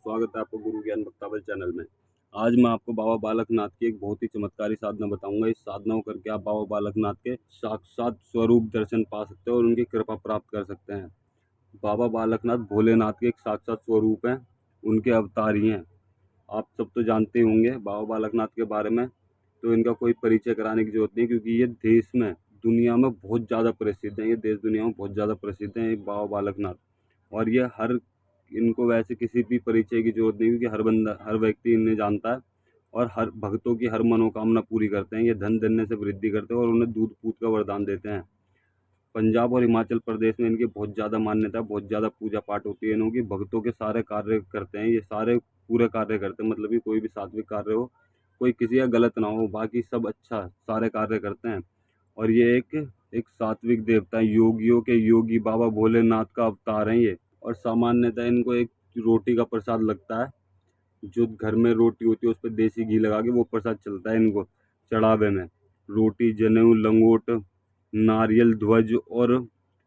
स्वागत है आपको गुरु ज्ञान बख्तावर चैनल में। आज मैं आपको बाबा बालकनाथ की एक बहुत ही चमत्कारी साधना बताऊंगा। इस साधना को करके आप बाबा बालकनाथ के साक्षात स्वरूप दर्शन पा सकते हैं और उनकी कृपा प्राप्त कर सकते हैं। बाबा बालकनाथ भोलेनाथ के एक साक्षात स्वरूप हैं, उनके अवतार ही हैं। आप सब तो जानते ही होंगे बाबा बालकनाथ के बारे में, तो इनका कोई परिचय कराने की जरूरत नहीं, क्योंकि ये देश में दुनिया में बहुत ज़्यादा प्रसिद्ध हैं। ये देश दुनिया में बहुत ज़्यादा प्रसिद्ध हैं ये बाबा बालकनाथ। और ये इनको वैसे किसी भी परिचय की जरूरत नहीं, क्योंकि हर व्यक्ति इन्हें जानता है और हर भक्तों की हर मनोकामना पूरी करते हैं। ये धन देने से वृद्धि करते हैं और उन्हें दूध पूत का वरदान देते हैं। पंजाब और हिमाचल प्रदेश में इनकी बहुत ज़्यादा मान्यता है, बहुत ज़्यादा पूजा पाठ होती है इनकी। भक्तों के सारे कार्य करते हैं, ये सारे पूरे कार्य करते हैं, मतलब कि कोई भी सात्विक कार्य हो, कोई किसी का गलत ना हो, बाकी सब अच्छा सारे कार्य करते हैं। और ये एक सात्विक देवता है, योगियों के योगी बाबा भोलेनाथ का अवतार है ये। और सामान्यतः इनको एक रोटी का प्रसाद लगता है, जो घर में रोटी होती है उस पर देसी घी लगा के वो प्रसाद चलता है इनको चढ़ावे में। रोटी, जनेऊ, लंगोट, नारियल ध्वज और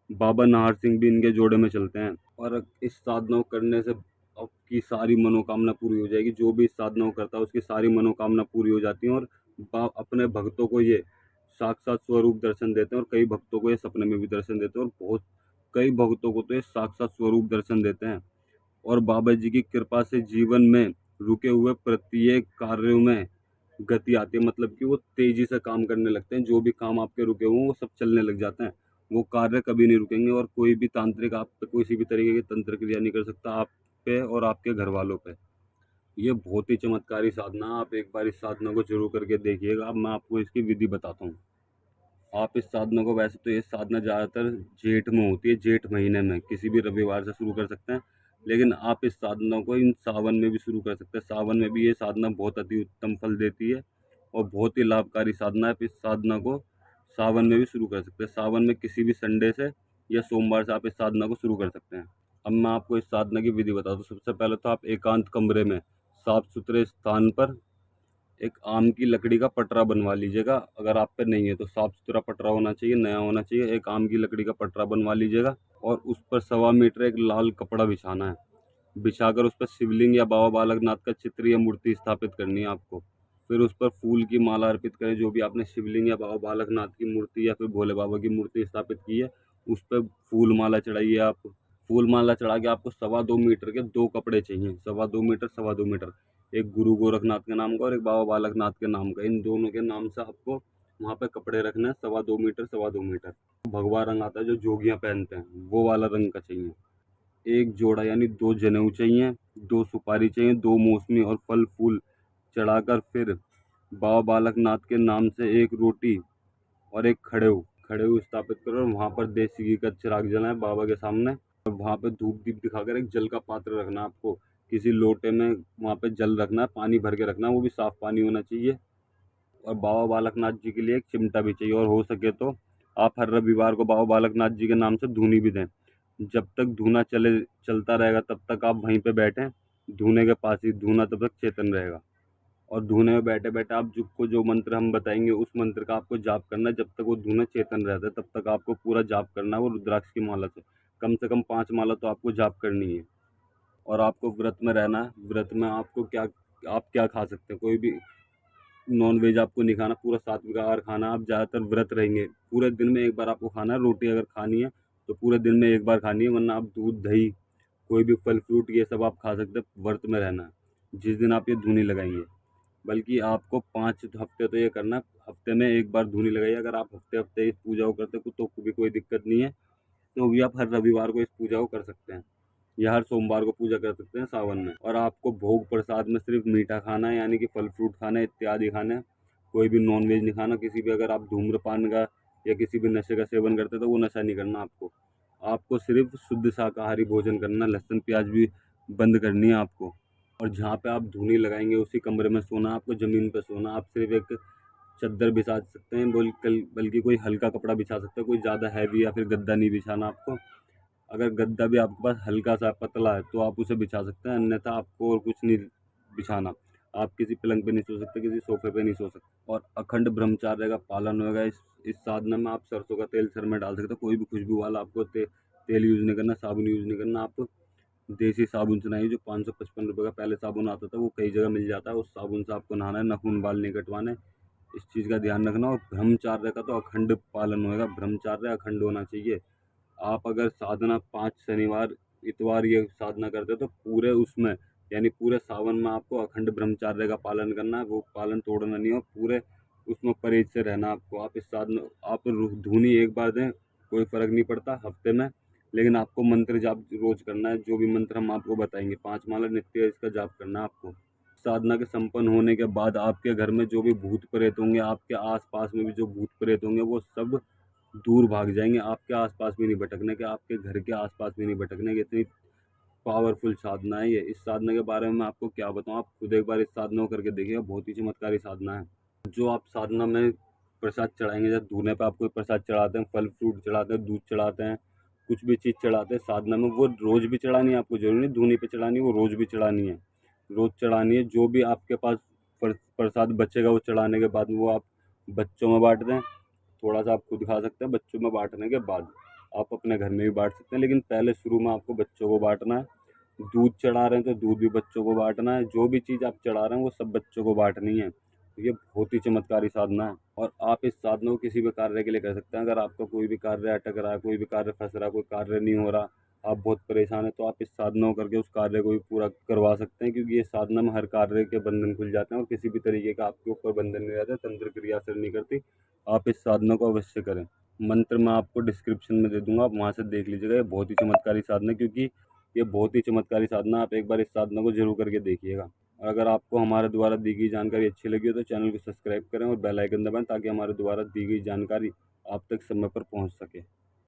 बाबा नाहर सिंह भी इनके जोड़े में चलते हैं। और इस साधना को करने से आपकी सारी मनोकामना पूरी हो जाएगी। जो भी इस साधना को करता है उसकी सारी मनोकामना पूरी हो जाती है। और अपने भक्तों को ये साक्षात स्वरूप दर्शन देते हैं, और कई भक्तों को ये सपने में भी दर्शन देते हैं, और कई भक्तों को तो ये साक्षात स्वरूप दर्शन देते हैं। और बाबा जी की कृपा से जीवन में रुके हुए प्रत्येक कार्यों में गति आती है, मतलब कि वो तेजी से काम करने लगते हैं। जो भी काम आपके रुके हुए हैं वो सब चलने लग जाते हैं। वो कार्य कभी नहीं रुकेंगे, और कोई भी तांत्रिक आप पे किसी भी तरीके की तंत्र क्रिया नहीं कर सकता आप पे और आपके घर वालों पे। ये बहुत ही चमत्कारी साधना है। आप एक बार इस साधना को जरूर करके देखिएगा। अब मैं आपको इसकी विधि बताता हूँ। आप इस साधना को, वैसे तो ये साधना ज़्यादातर जेठ में होती है, जेठ महीने में किसी भी रविवार से शुरू कर सकते हैं, लेकिन आप इस साधना को इन सावन में भी शुरू कर सकते हैं। सावन में भी ये साधना बहुत अति उत्तम फल देती है और बहुत ही लाभकारी साधना है। आप इस साधना को सावन में भी शुरू कर सकते हैं। सावन में किसी भी संडे से या सोमवार से आप इस साधना को शुरू कर सकते हैं। अब मैं आपको इस साधना की विधि बताता हूँ। सबसे पहले तो आप एकांत कमरे में साफ सुथरे स्थान पर एक आम की लकड़ी का पटरा बनवा लीजिएगा। अगर आप पे नहीं है तो साफ सुथरा पटरा होना चाहिए, नया होना चाहिए। एक आम की लकड़ी का पटरा बनवा लीजिएगा और उस पर 1.25 मीटर एक लाल कपड़ा बिछाना है। बिछाकर उस पर शिवलिंग या बाबा बालकनाथ का चित्र या मूर्ति स्थापित करनी है आपको। फिर उस पर फूल की माला अर्पित करें। जो भी आपने शिवलिंग या बाबा बालकनाथ की मूर्ति या फिर भोले बाबा की मूर्ति स्थापित की है, उस पर फूल माला चढ़ाइए आप। फूल माला चढ़ा के आपको 2.25 मीटर के 2 कपड़े चाहिए। 2.25 मीटर, 2.25 मीटर। एक गुरु गोरखनाथ के नाम का और एक बाबा बालकनाथ के नाम का। इन दोनों के नाम से आपको वहाँ पे कपड़े रखना है। 2.25 मीटर, 2.25 मीटर। भगवा रंग आता है जो जोगियाँ पहनते हैं, वो वाला रंग का चाहिए। एक जोड़ा यानी 2 जनेऊ चाहिए, 2 सुपारी चाहिए, 2 मौसमी और फल फूल चढ़ाकर फिर बाबा बालकनाथ के नाम से एक रोटी और एक खड़ेऊ स्थापित करो और वहाँ पर देसी घी का चिराग जलाएं बाबा के सामने। और वहाँ पे धूप दीप दिखाकर एक जल का पात्र रखना आपको। किसी लोटे में वहाँ पे जल रखना है, पानी भर के रखना है, वो भी साफ पानी होना चाहिए। और बाबा बालकनाथ जी के लिए एक चिमटा भी चाहिए। और हो सके तो आप हर रविवार को बाबा बालकनाथ जी के नाम से धूनी भी दें। जब तक धूना चलता रहेगा तब तक आप वहीं पे बैठें, धूने के पास ही। धूना तब तक चेतन रहेगा। और धूने में बैठे बैठे आप जो मंत्र हम बताएंगे उस मंत्र का आपको जाप करना है। जब तक वो धूना चेतन रहता है तब तक आपको पूरा जाप करना है वो रुद्राक्ष की माला से कम 5 माला तो आपको जाप करनी है। और आपको व्रत में रहना है। व्रत में आप क्या खा सकते हैं, कोई भी नॉन वेज आपको नहीं खाना, पूरा सात्विक आहार खाना। आप ज़्यादातर व्रत रहेंगे, पूरे दिन में एक बार आपको खाना है। रोटी अगर खानी है तो पूरे दिन में एक बार खानी है, वरना आप दूध, दही, कोई भी फल फ्रूट ये सब आप खा सकते हैं। व्रत में रहना है जिस दिन आप ये धूनी लगाएंगे। बल्कि आपको 5 हफ्ते तो ये करना है, हफ्ते में एक बार धूनी लगाइए। अगर आप हफ्ते हफ्ते इस पूजा को करते हो तो भी कोई दिक्कत नहीं है, तो भी आप हर रविवार को इस पूजा को कर सकते हैं या हर सोमवार को पूजा कर सकते हैं सावन में। और आपको भोग प्रसाद में सिर्फ मीठा खाना है, यानी कि फल फ्रूट खाना है, इत्यादि खाना है। कोई भी नॉन वेज नहीं खाना। किसी भी, अगर आप धूम्रपान का या किसी भी नशे का सेवन करते हैं तो वो नशा नहीं करना आपको। आपको सिर्फ शुद्ध शाकाहारी भोजन करना, लहसुन प्याज भी बंद करनी है आपको। और जहाँ पे आप धूनी लगाएंगे उसी कमरे में सोना, आपको ज़मीन पे सोना। आप सिर्फ एक चद्दर बिछा सकते हैं, बल्कि कोई हल्का कपड़ा बिछा सकते हैं, कोई ज़्यादा हैवी या फिर गद्दा नहीं बिछाना आपको। अगर गद्दा भी आपके पास हल्का सा पतला है तो आप उसे बिछा सकते हैं, अन्यथा आपको और कुछ नहीं बिछाना। आप किसी पलंग पे नहीं सो सकते, किसी सोफे पे नहीं सो सकते। और अखंड ब्रह्मचार्य का पालन होगा। इस साधना में आप सरसों का तेल सर में डाल सकते हो। कोई भी खुशबू वाला आपको तेल यूज़ नहीं करना, साबुन यूज़ नहीं करना। आप देसी साबुन से नहाइए। जो 555 रुपये का पहले साबुन आता था वो कई जगह मिल जाता है, उस साबुन से आपको नहाना है, नाखून बाल नहीं कटवाने। इस चीज़ का ध्यान रखना। और ब्रह्मचार्य का तो अखंड पालन होएगा, ब्रह्मचार्य अखंड होना चाहिए। आप अगर साधना 5 शनिवार इतवार ये साधना करते हो तो पूरे उसमें यानी पूरे सावन में आपको अखंड ब्रह्मचार्य का पालन करना है, वो पालन तोड़ना नहीं हो, पूरे उसमें परहेज से रहना आपको। आप इस साधना आप धुनी एक बार दें, कोई फ़र्क नहीं पड़ता हफ्ते में, लेकिन आपको मंत्र जाप रोज़ करना है। जो भी मंत्र हम आपको बताएंगे, 5 माला नित्य इसका जाप करना है आपको। साधना के संपन्न होने के बाद आपके घर में जो भी भूत प्रेत होंगे, आपके आसपास में भी जो भूत प्रेत होंगे, वो सब दूर भाग जाएंगे। आपके आसपास भी नहीं भटकने के, आपके घर के आसपास भी नहीं भटकने के। इतनी पावरफुल साधना है ये। इस साधना के बारे में मैं आपको क्या बताऊं, आप खुद एक बार इस साधना को करके देखिएगा, बहुत ही चमत्कारी साधना है। जो आप साधना में प्रसाद चढ़ाएंगे, जब धूने पे आप कोई प्रसाद चढ़ाते हैं, फल फ्रूट चढ़ाते हैं, दूध चढ़ाते हैं, कुछ भी चीज़ चढ़ाते हैं साधना में, वो रोज़ भी चढ़ानी है आपको, जरूरी नहीं धूनी पे चढ़ानी है, वो रोज़ भी चढ़ानी है। रोज़ चढ़ानी है। जो भी आपके पास प्रसाद बचेगा वो चढ़ाने के बाद वो आप बच्चों में बांट दें। थोड़ा सा आप खुद खा सकते हैं। बच्चों में बांटने के बाद आप अपने घर में भी बांट सकते हैं, लेकिन पहले शुरू में आपको बच्चों को बांटना है। दूध चढ़ा रहे हैं तो दूध भी बच्चों को बांटना है। जो भी चीज़ आप चढ़ा रहे हैं वो सब बच्चों को बांटनी है। तो ये बहुत ही चमत्कारी साधना है, और आप इस साधना को किसी भी कार्य के लिए कर सकते हैं। अगर आपका कोई भी कार्य अटक रहा है, कोई भी कार्य फंस रहा है, कोई कार्य नहीं हो रहा, आप बहुत परेशान हैं, तो आप इस साधना को करके उस कार्य को भी पूरा करवा सकते हैं। क्योंकि ये साधना में हर कार्य के बंधन खुल जाते हैं और किसी भी तरीके का आपके ऊपर बंधन नहीं रहता, तंत्र क्रिया असर नहीं करती। आप इस साधना को अवश्य करें। मंत्र मैं आपको डिस्क्रिप्शन में दे दूंगा, आप वहाँ से देख लीजिएगा। ये बहुत ही चमत्कारी साधना है, क्योंकि ये बहुत ही चमत्कारी साधना है। आप एक बार इस साधना को जरूर करके देखिएगा। और अगर आपको हमारे द्वारा दी गई जानकारी अच्छी लगी हो तो चैनल को सब्सक्राइब करें और बेल आइकन दबाएं, ताकि हमारे द्वारा दी गई जानकारी आप तक समय पर पहुंच सके।